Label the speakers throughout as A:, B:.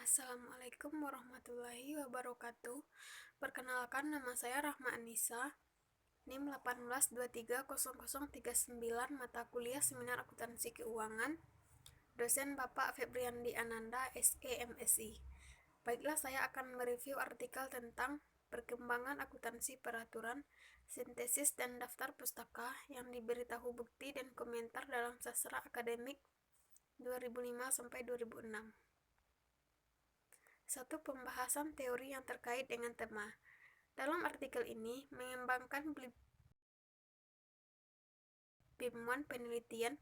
A: Assalamualaikum warahmatullahi wabarakatuh. Perkenalkan, nama saya Rahma Anissa, NIM 18230039, mata kuliah Seminar Akuntansi Keuangan, dosen Bapak Febriandi Ananda, SE MSI. Baiklah, saya akan mereview artikel tentang perkembangan akuntansi peraturan, sintesis dan daftar pustaka yang diberitahu bukti dan komentar dalam sastra akademik 2005-2006. Satu pembahasan teori yang terkait dengan tema. Dalam artikel ini, mengembangkan bimbingan penelitian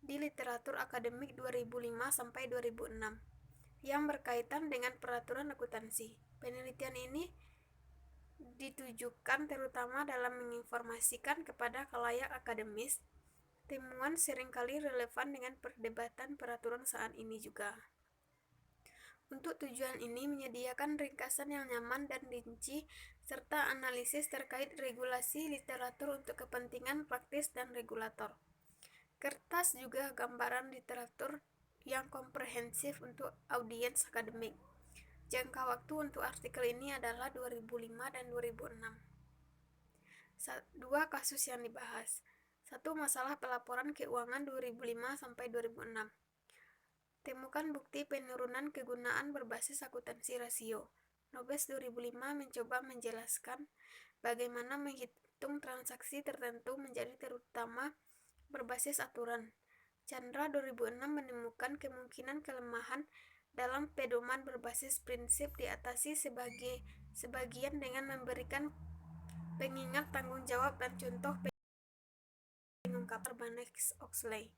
A: di literatur akademik 2005-2006 yang berkaitan dengan peraturan akuntansi. Penelitian ini ditujukan terutama dalam menginformasikan kepada khalayak akademis. Temuan seringkali relevan dengan perdebatan peraturan saat ini juga. Untuk tujuan ini menyediakan ringkasan yang nyaman dan rinci serta analisis terkait regulasi literatur untuk kepentingan praktis dan regulator. Kertas juga gambaran literatur yang komprehensif untuk audiens akademik. Jangka waktu untuk artikel ini adalah 2005 dan 2006. Dua kasus yang dibahas. Satu, masalah pelaporan keuangan 2005-2006. Temukan bukti penurunan kegunaan berbasis akuntansi rasio. Nobes 2005 mencoba menjelaskan bagaimana menghitung transaksi tertentu menjadi terutama berbasis aturan. Chandra 2006 menemukan kemungkinan kelemahan dalam pedoman berbasis prinsip diatasi sebagian dengan memberikan pengingat tanggung jawab dan contoh pengungkap Sarbanes-Oxley.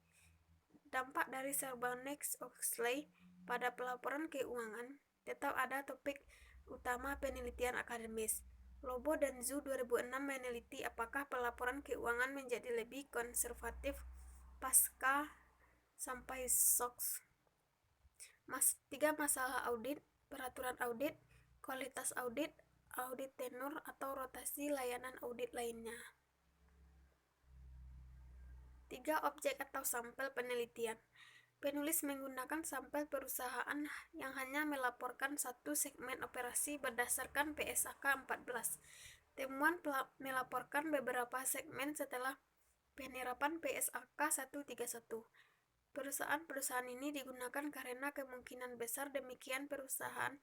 A: Dampak dari Sarbanes-Oxley pada pelaporan keuangan tetap ada topik utama penelitian akademis. Lobo dan Zhu 2006 meneliti apakah pelaporan keuangan menjadi lebih konservatif pasca sampai SOX. 3. Masalah audit, peraturan audit, kualitas audit, audit tenur atau rotasi layanan audit lainnya. 3. Objek atau sampel penelitian. Penulis menggunakan sampel perusahaan yang hanya melaporkan satu segmen operasi berdasarkan PSAK 14. Temuan melaporkan beberapa segmen setelah penerapan PSAK 131. Perusahaan ini digunakan karena kemungkinan besar demikian perusahaan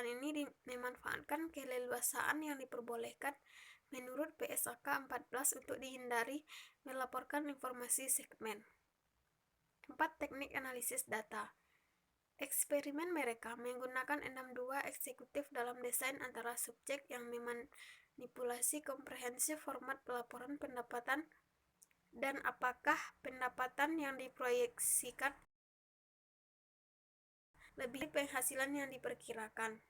A: ini memanfaatkan keleluasaan yang diperbolehkan menurut PSAK 14 untuk dihindari melaporkan informasi segmen. 4. Teknik analisis data. Eksperimen mereka menggunakan 62 eksekutif dalam desain antara subjek yang memanipulasi komprehensif format pelaporan pendapatan dan apakah pendapatan yang diproyeksikan lebih penghasilan yang diperkirakan.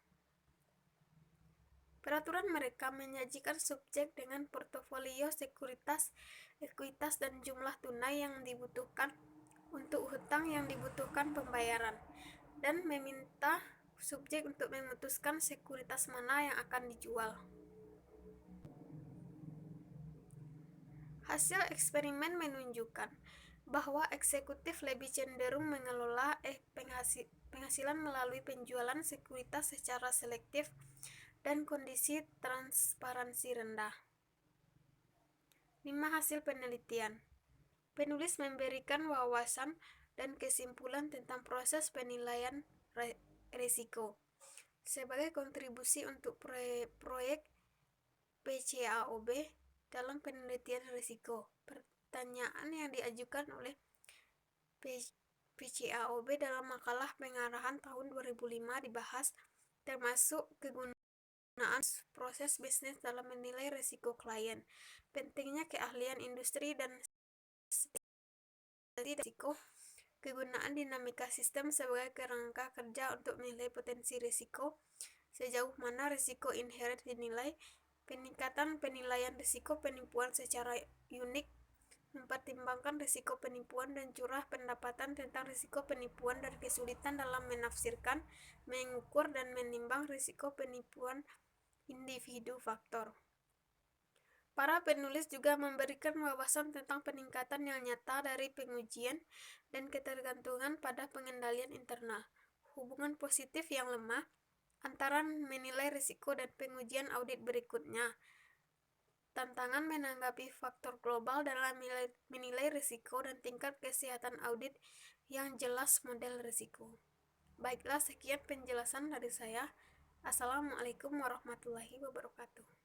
A: Peraturan mereka menyajikan subjek dengan portofolio sekuritas, ekuitas, dan jumlah tunai yang dibutuhkan untuk hutang yang dibutuhkan pembayaran, dan meminta subjek untuk memutuskan sekuritas mana yang akan dijual. Hasil eksperimen menunjukkan bahwa eksekutif lebih cenderung mengelola penghasilan melalui penjualan sekuritas secara selektif dan kondisi transparansi rendah. 5. Hasil penelitian. Penulis memberikan wawasan dan kesimpulan tentang proses penilaian risiko sebagai kontribusi untuk proyek PCAOB dalam penelitian risiko. Pertanyaan yang diajukan oleh PCAOB dalam makalah pengarahan tahun 2005 dibahas, termasuk kegunaan proses bisnis dalam menilai risiko klien, pentingnya keahlian industri dan risiko, kegunaan dinamika sistem sebagai kerangka kerja untuk menilai potensi risiko, sejauh mana risiko inherent dinilai, peningkatan penilaian risiko penipuan secara unik, mempertimbangkan risiko penipuan dan curah pendapatan tentang risiko penipuan dan kesulitan dalam menafsirkan, mengukur, dan menimbang risiko penipuan individu faktor. Para penulis juga memberikan wawasan tentang peningkatan yang nyata dari pengujian dan ketergantungan pada pengendalian internal, hubungan positif yang lemah antara menilai risiko dan pengujian audit berikutnya. Tantangan menanggapi faktor global dalam menilai risiko dan tingkat kesehatan audit yang jelas model risiko. Baiklah, sekian penjelasan dari saya. Assalamualaikum warahmatullahi wabarakatuh.